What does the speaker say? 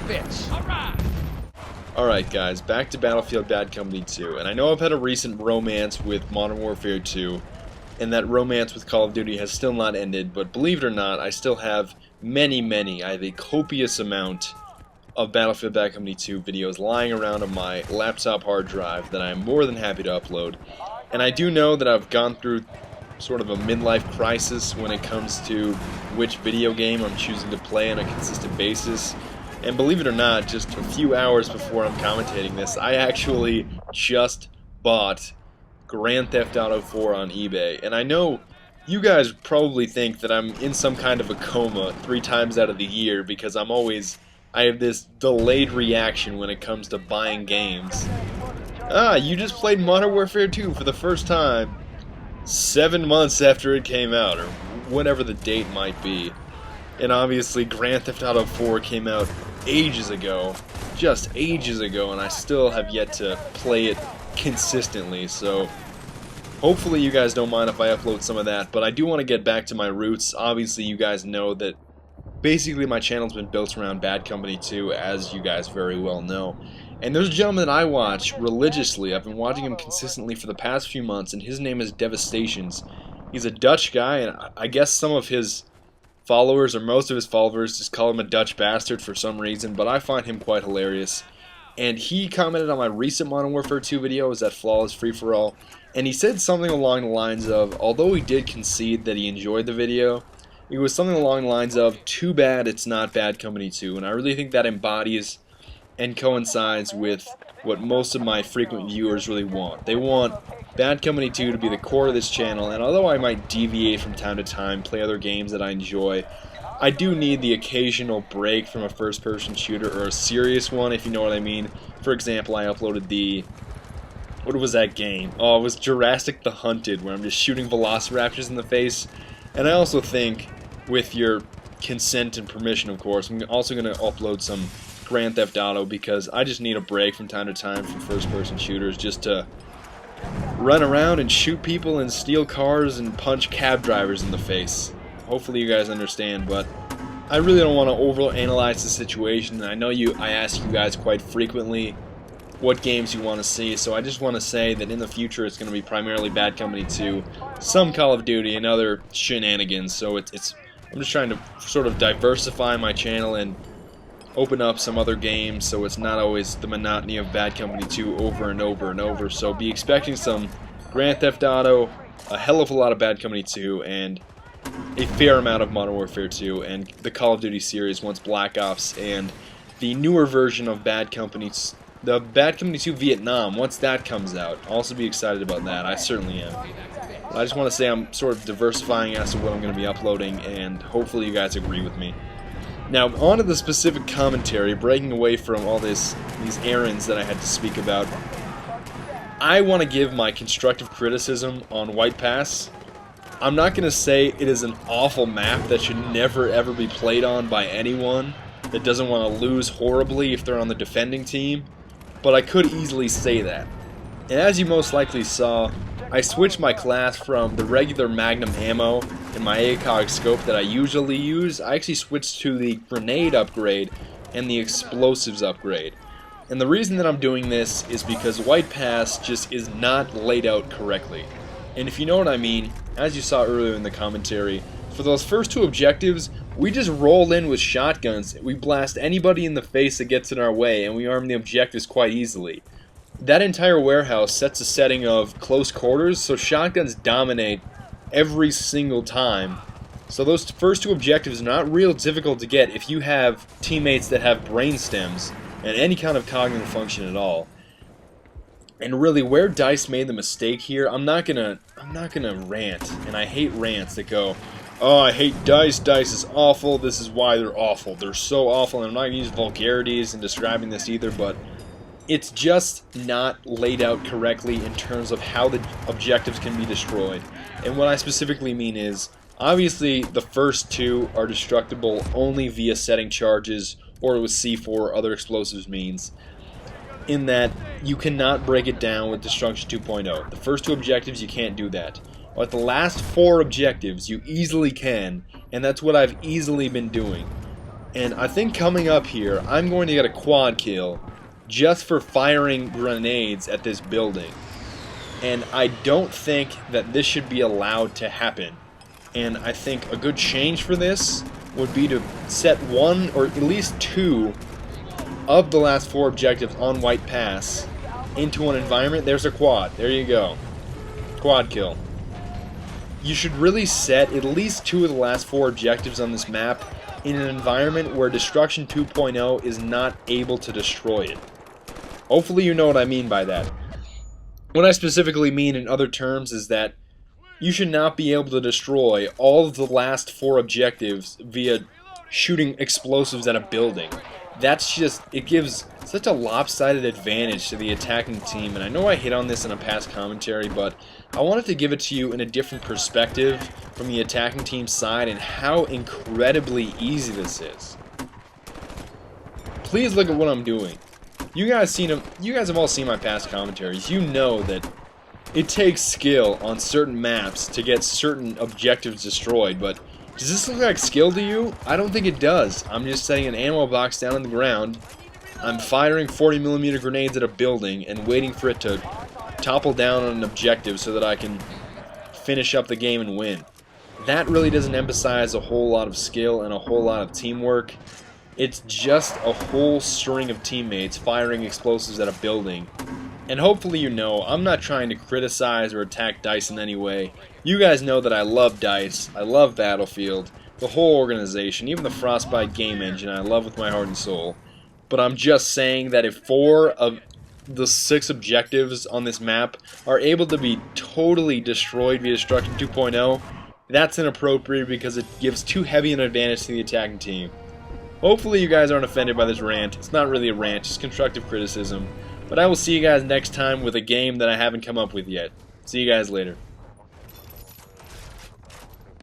bitch. Alright. Alright guys, back to Battlefield Bad Company 2, and I know I've had a recent romance with Modern Warfare 2, and that romance with Call of Duty has still not ended, but believe it or not, I still have I have a copious amount of Battlefield Bad Company 2 videos lying around on my laptop hard drive that I'm more than happy to upload. And I do know that I've gone through sort of a midlife crisis when it comes to which video game I'm choosing to play on a consistent basis. And believe it or not, just a few hours before I'm commentating this, I actually just bought Grand Theft Auto 4 on eBay. And I know you guys probably think that I'm in some kind of a coma 3 times out of the year because I have this delayed reaction when it comes to buying games. Ah, you just played Modern Warfare 2 for the first time 7 months after it came out, or whatever the date might be. And obviously Grand Theft Auto 4 came out ages ago, just ages ago, and I still have yet to play it consistently, so hopefully you guys don't mind if I upload some of that, but I do want to get back to my roots. Obviously you guys know that basically my channel's been built around Bad Company 2, as you guys very well know. And there's a gentleman that I watch religiously. I've been watching him consistently for the past few months, and his name is Devastations. He's a Dutch guy, and I guess some of his followers, or most of his followers, just call him a Dutch bastard for some reason, but I find him quite hilarious. And he commented on my recent Modern Warfare 2 video, it was that Flawless Free-For-All, and he said something along the lines of, although he did concede that he enjoyed the video, it was something along the lines of, too bad it's not Bad Company 2, and I really think that embodies and coincides with what most of my frequent viewers really want. They want Bad Company 2 to be the core of this channel, and although I might deviate from time to time, play other games that I enjoy, I do need the occasional break from a first-person shooter, or a serious one, if you know what I mean. For example, I uploaded the... what was that game? Oh, it was Jurassic the Hunted, where I'm just shooting velociraptors in the face. And I also think, with your consent and permission, of course, I'm also going to upload some Grand Theft Auto, because I just need a break from time to time from first-person shooters just to run around and shoot people and steal cars and punch cab drivers in the face. Hopefully you guys understand, but I really don't want to overanalyze the situation. I know I ask you guys quite frequently what games you want to see, so I just want to say that in the future it's going to be primarily Bad Company 2, some Call of Duty, and other shenanigans. So I'm just trying to sort of diversify my channel and open up some other games, so it's not always the monotony of Bad Company 2 over and over and over. So be expecting some Grand Theft Auto, a hell of a lot of Bad Company 2, and a fair amount of Modern Warfare 2, and the Call of Duty series once Black Ops, and the newer version of Bad Company, the Bad Company 2 Vietnam, once that comes out. I'll also be excited about that, I certainly am. I just want to say I'm sort of diversifying as to what I'm going to be uploading, and hopefully you guys agree with me. Now, on to the specific commentary, breaking away from all these errands that I had to speak about. I want to give my constructive criticism on White Pass. I'm not going to say it is an awful map that should never ever be played on by anyone that doesn't want to lose horribly if they're on the defending team, but I could easily say that. And as you most likely saw, I switched my class from the regular Magnum ammo and my ACOG scope that I usually use. I actually switched to the grenade upgrade and the explosives upgrade. And the reason that I'm doing this is because White Pass just is not laid out correctly. And if you know what I mean, as you saw earlier in the commentary, for those first 2 objectives, we just roll in with shotguns. We blast anybody in the face that gets in our way, and we arm the objectives quite easily. That entire warehouse sets a setting of close quarters, so shotguns dominate every single time. So those first 2 objectives are not real difficult to get if you have teammates that have brain stems and any kind of cognitive function at all. And really, where DICE made the mistake here, I'm not gonna rant, and I hate rants that go, oh, I hate DICE, DICE is awful, this is why they're awful, they're so awful, and I'm not gonna use vulgarities in describing this either, but it's just not laid out correctly in terms of how the objectives can be destroyed. And what I specifically mean is, obviously the first 2 are destructible only via setting charges or with C4 or other explosives means, in that you cannot break it down with Destruction 2.0. The first 2 objectives, you can't do that. But the last 4 objectives, you easily can, and that's what I've easily been doing. And I think coming up here, I'm going to get a quad kill just for firing grenades at this building. And I don't think that this should be allowed to happen. And I think a good change for this would be to set one or at least two of the last 4 objectives on White Pass into an environment. There's a quad. There you go. Quad kill. You should really set at least 2 of the last 4 objectives on this map in an environment where Destruction 2.0 is not able to destroy it. Hopefully you know what I mean by that. What I specifically mean in other terms is that you should not be able to destroy all of the last 4 objectives via shooting explosives at a building. That's just, it gives such a lopsided advantage to the attacking team, and I know I hit on this in a past commentary, but I wanted to give it to you in a different perspective from the attacking team's side and how incredibly easy this is. Please look at what I'm doing. You guys have all seen my past commentaries. You know that it takes skill on certain maps to get certain objectives destroyed, but does this look like skill to you? I don't think it does. I'm just setting an ammo box down on the ground. I'm firing 40mm grenades at a building and waiting for it to topple down on an objective so that I can finish up the game and win. That really doesn't emphasize a whole lot of skill and a whole lot of teamwork. It's just a whole string of teammates firing explosives at a building. And hopefully you know, I'm not trying to criticize or attack DICE in any way. You guys know that I love DICE, I love Battlefield, the whole organization, even the Frostbite game engine I love with my heart and soul. But I'm just saying that if 4 of the 6 objectives on this map are able to be totally destroyed via Destruction 2.0, that's inappropriate because it gives too heavy an advantage to the attacking team. Hopefully you guys aren't offended by this rant. It's not really a rant, it's constructive criticism. But I will see you guys next time with a game that I haven't come up with yet. See you guys later.